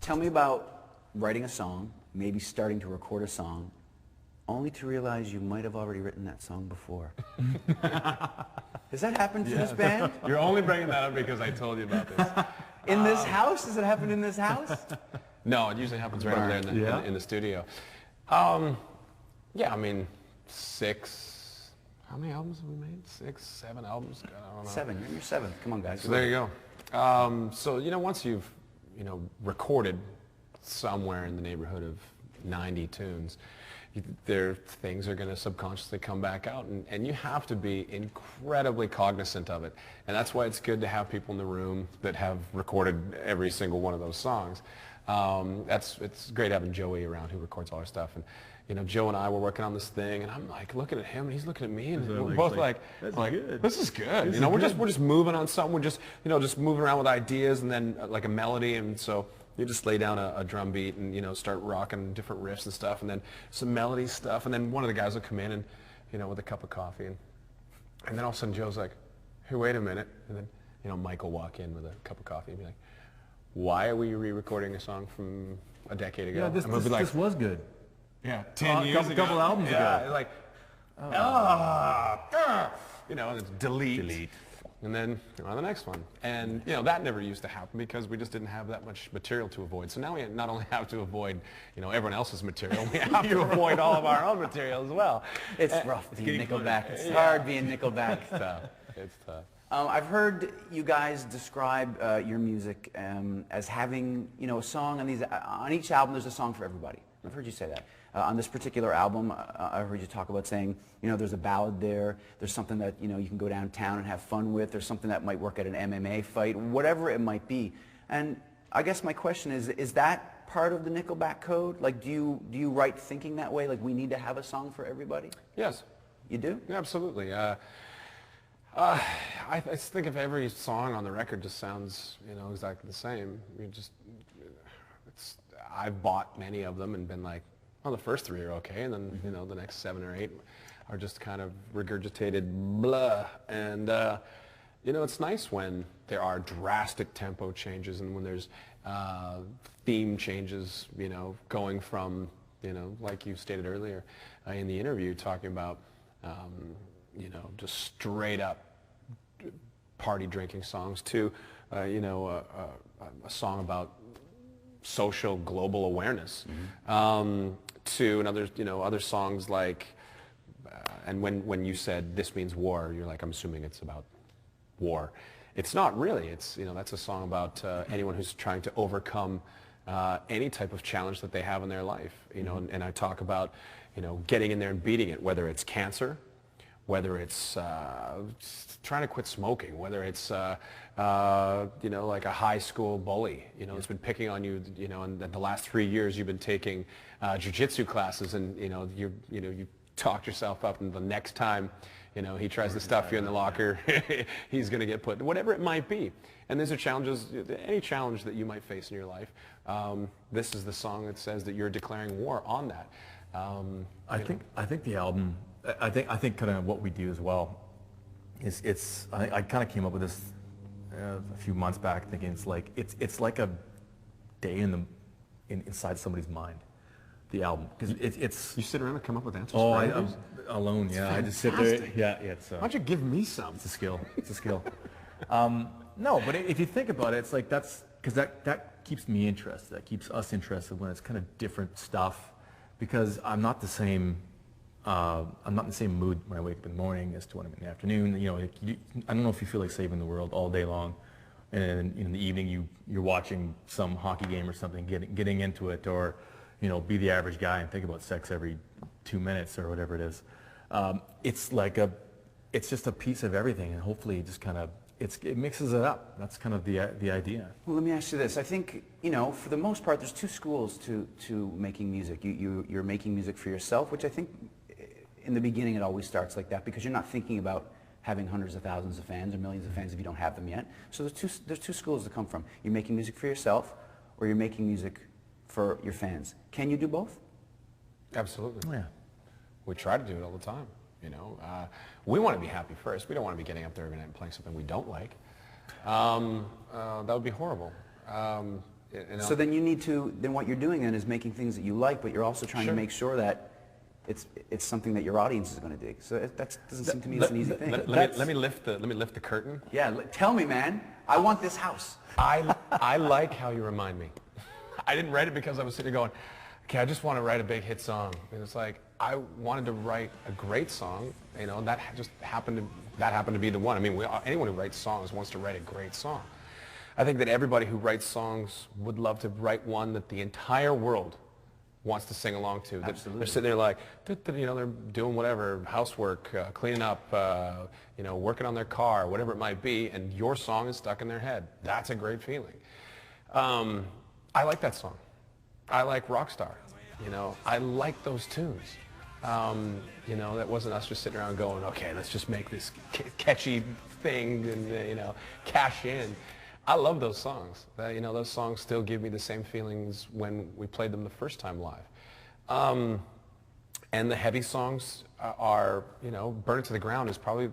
Tell me about writing a song, maybe starting to record a song, only to realize you might have already written that song before. Has that happened to this band? You're only bringing that up because I told you about this. In this house? Does it happen in this house? No, it usually happens right over there in the studio. Yeah, I mean, how many albums have we made? 6, 7 albums? I don't know. 7. You're in your 7th. Come on, guys. So there you go. So, once you've, recorded somewhere in the neighborhood of 90 tunes, things are going to subconsciously come back out, and you have to be incredibly cognizant of it. And that's why it's good to have people in the room that have recorded every single one of those songs. It's great having Joey around who records all our stuff. And Joe and I were working on this thing, and I'm like looking at him, and he's looking at me, and we're both like, this is good. We're just moving on something. We're just just moving around with ideas, and then like a melody, and so you just lay down a drum beat and start rocking different riffs and stuff, and then some melody stuff, and then one of the guys will come in and with a cup of coffee, and then all of a sudden Joe's like, hey, wait a minute, and then Mike will walk in with a cup of coffee and be like, why are we re-recording a song from a decade ago? Yeah, this was good. Yeah, 10 years ago. Couple albums ago. Like, and it's delete. And then on the next one. And, that never used to happen because we just didn't have that much material to avoid. So now we not only have to avoid, everyone else's material, we have to avoid all of our own material as well. It's rough being Nickelback. It's hard being Nickelback. It's tough. I've heard you guys describe your music as having, a song on each album. There's a song for everybody. I've heard you say that. On this particular album, I heard you talk about saying, there's a ballad there. There's something that you can go downtown and have fun with. There's something that might work at an MMA fight, whatever it might be. And I guess my question is that part of the Nickelback code? Like, do you write thinking that way? Like, we need to have a song for everybody? Yes. You do? Yeah, absolutely. I think if every song on the record just sounds, exactly the same, I've bought many of them and been like, well, the first 3 are okay, and then, the next 7 or 8 are just kind of regurgitated blah. And, it's nice when there are drastic tempo changes and when there's theme changes, going from, like you stated earlier in the interview, talking about, just straight up party drinking songs to, a song about social global awareness, to another, other songs like, and when you said this means war, you're like, I'm assuming it's about war. It's not really. It's that's a song about anyone who's trying to overcome any type of challenge that they have in their life. And I talk about getting in there and beating it, whether it's cancer, whether it's trying to quit smoking, whether it's like a high school bully, it's been picking on you, and the last 3 years you've been taking jiu-jitsu classes, and you talked yourself up, and the next time he tries to stuff you in the locker, he's going to get put, whatever it might be. And these are challenges, any challenge that you might face in your life. This is the song that says that you're declaring war on that. I think the album, I think kind of what we do as well is I kind of came up with this a few months back, thinking it's like a day inside somebody's mind, the album, because it's you sit around and come up with answers. Oh, I'm alone. Yeah, I just sit there. Yeah, it's. Why don't you give me some? It's a skill. It's a skill. No, but if you think about it, it's like that's because that keeps me interested. That keeps us interested when it's kind of different stuff, because I'm not the same. I'm not in the same mood when I wake up in the morning as to when I'm in the afternoon. I don't know if you feel like saving the world all day long, and in the evening you're watching some hockey game or something, getting into it, or be the average guy and think about sex every 2 minutes or whatever it is. It's just a piece of everything, and hopefully it just kind of it mixes it up. That's kind of the idea. Well, let me ask you this. I think for the most part, there's 2 schools to making music. You're making music for yourself, which I think in the beginning it always starts like that, because you're not thinking about having hundreds of thousands of fans or millions of fans if you don't have them yet. So there's two schools to come from. You're making music for yourself, or you're making music for your fans. Can you do both? Absolutely. Yeah. We try to do it all the time. We want to be happy first. We don't want to be getting up there every night and playing something we don't like. That would be horrible. You know? So then you need to, then what you're doing then is making things that you like, but you're also trying to make sure that it's something that your audience is going to dig. So that doesn't seem to me it's an easy thing. Let me lift the curtain. Yeah, tell me, man. I want this house. I like how you remind me. I didn't write it because I was sitting there going, okay, I just want to write a big hit song. And it's like, I wanted to write a great song, you know, and that happened to be the one. I mean, anyone who writes songs wants to write a great song. I think that everybody who writes songs would love to write one that the entire world wants to sing along to. Absolutely. They're sitting there like, you know, they're doing whatever, housework, cleaning up, you know, working on their car, whatever it might be, and your song is stuck in their head. That's a great feeling. I like that song. I like Rockstar. You know, I like those tunes. You know, that wasn't us just sitting around going, okay, let's just make this catchy thing and, you know, cash in. I love those songs. You know, those songs still give me the same feelings when we played them the first time live. And the heavy songs are, you know, Burn It to the Ground is probably,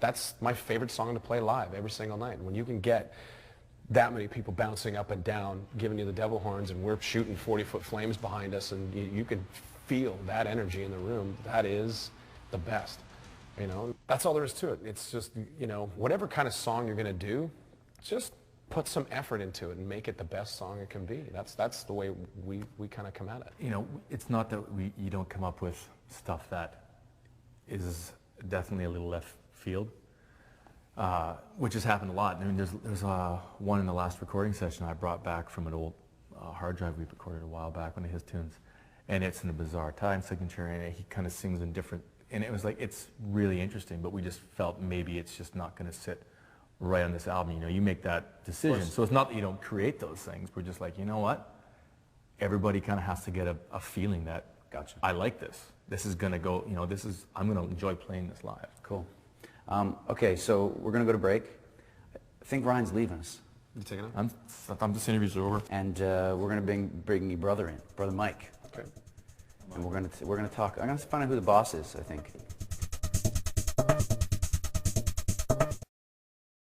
that's my favorite song to play live every single night. When you can get that many people bouncing up and down, giving you the devil horns, and we're shooting 40-foot flames behind us, and you can feel that energy in the room, that is the best. You know, that's all there is to it. It's just, you know, whatever kind of song you're going to do, just put some effort into it and make it the best song it can be. That's the way we kind of come at it. You know, it's not that you don't come up with stuff that is definitely a little left field, which has happened a lot. I mean, there's one in the last recording session I brought back from an old hard drive we recorded a while back, one of his tunes, and it's in a bizarre time signature, and he kind of sings in different, and it was like, it's really interesting, but we just felt maybe it's just not going to sit right on this album. You know, you make that decision. So it's not that you don't create those things. We're just like, you know what? Everybody kind of has to get a feeling that, gotcha, I like this. This is going to go, you know, I'm going to enjoy playing this live. Cool. Okay, so we're going to go to break. I think Ryan's leaving us. You taking it? I'm this interview's over. And we're going to bring your brother in, Brother Mike. Okay. And we're going to talk. I'm going to find out who the boss is, I think.